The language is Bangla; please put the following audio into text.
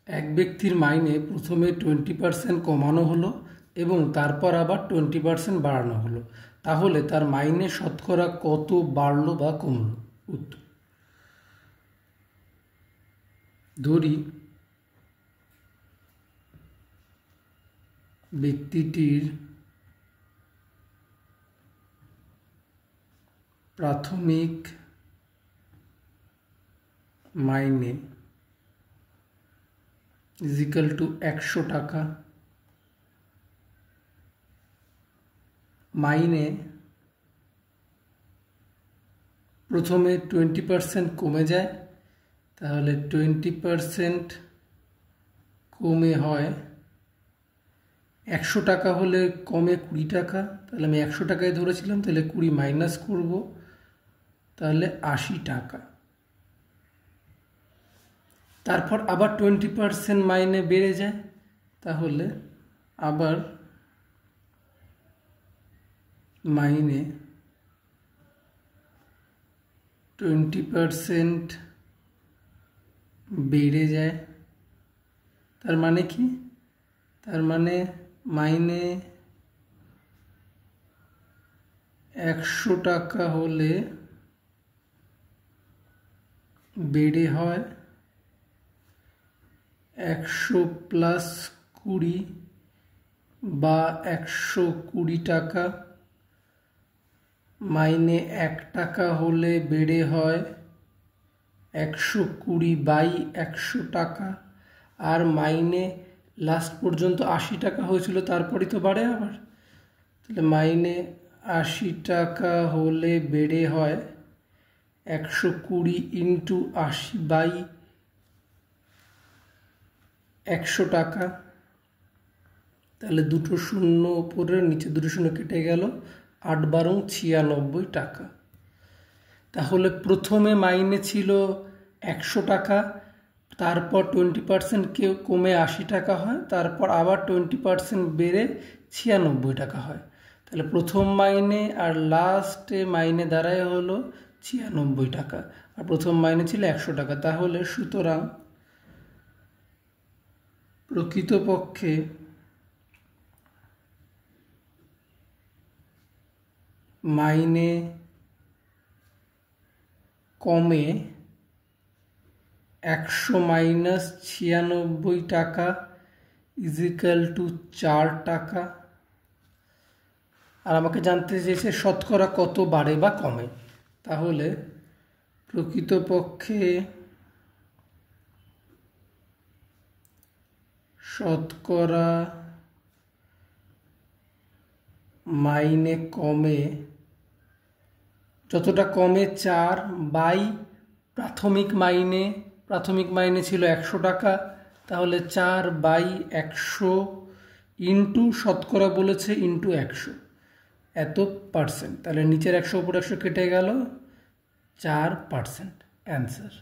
এক ব্যক্তির মাইনে প্রথমে 20% কমানো হলো এবং তারপর আবার 20% বাড়ানো হলো, তাহলে তার মাইনে শতকরা কত বাড়লো বা কমলো? উত্তর: ধরি ব্যক্তিটির প্রাথমিক মাইনে = 100 টাকা, মাইনে প্রথমে 20% কমে যায়, তাহলে 20% কমে হয় 100 টাকা, হলে কমে 20 টাকা, তাহলে আমি 100 টাকায় ধরেছিলাম, তাহলে 20 মাইনাস করব, তাহলে 80 টাকা। তারপর আবার 20% মাইনে বেড়ে যায়, তাহলে আবার মাইনে 20% বেড়ে যায়। তার মানে কি? তার মানে মাইনে 100 টাকা হলে বেড়ে হয় 100 প্লাস 20 বা 120 টাকা। মাইনে 1 টাকা হলে বেড়ে হয় 120/100 টাকা। আর মাইনে লাস্ট পর্যন্ত 80 টাকা হয়েছিল, তারপরই তো বাড়ে আবার, তাহলে মাইনে 80 টাকা হলে বেড়ে হয় 120 × 80/100 টাকা। তাহলে দুটো শূন্য উপরের নিচে দুটো শূন্য কেটে গেল, 8×12 = 96 টাকা। তাহলে প্রথমে মাইনে ছিল 100 টাকা, তারপর 20% কমে 80 টাকা হয়, তারপর আবার 20% বেড়ে 96 টাকা হয়। তাহলে প্রথম মাইনে আর লাস্টে মাইনে দাঁড়ায় হলো 96 টাকা, আর প্রথম মাইনে ছিল 100 টাকা। তাহলে সুতরাং প্রকৃতপক্ষে মাইনে কমে 100 মাইনাস 96 টাকা = 4 টাকা। আর আমাকে জানতে চেয়েছে শতকরা কত বাড়ে বা কমে, তাহলে প্রকৃতপক্ষে শতকরা মাইনে কমে, যতটা কমে 4 প্রাথমিক মাইনে ছিল 100 টাকা, তাহলে 4/100 ইন্টু শতকরা বলেছে ইন্টু 100, এত %। তাহলে নিচের 100 উপর 100 কেটে গেল 4%। অ্যান্সার।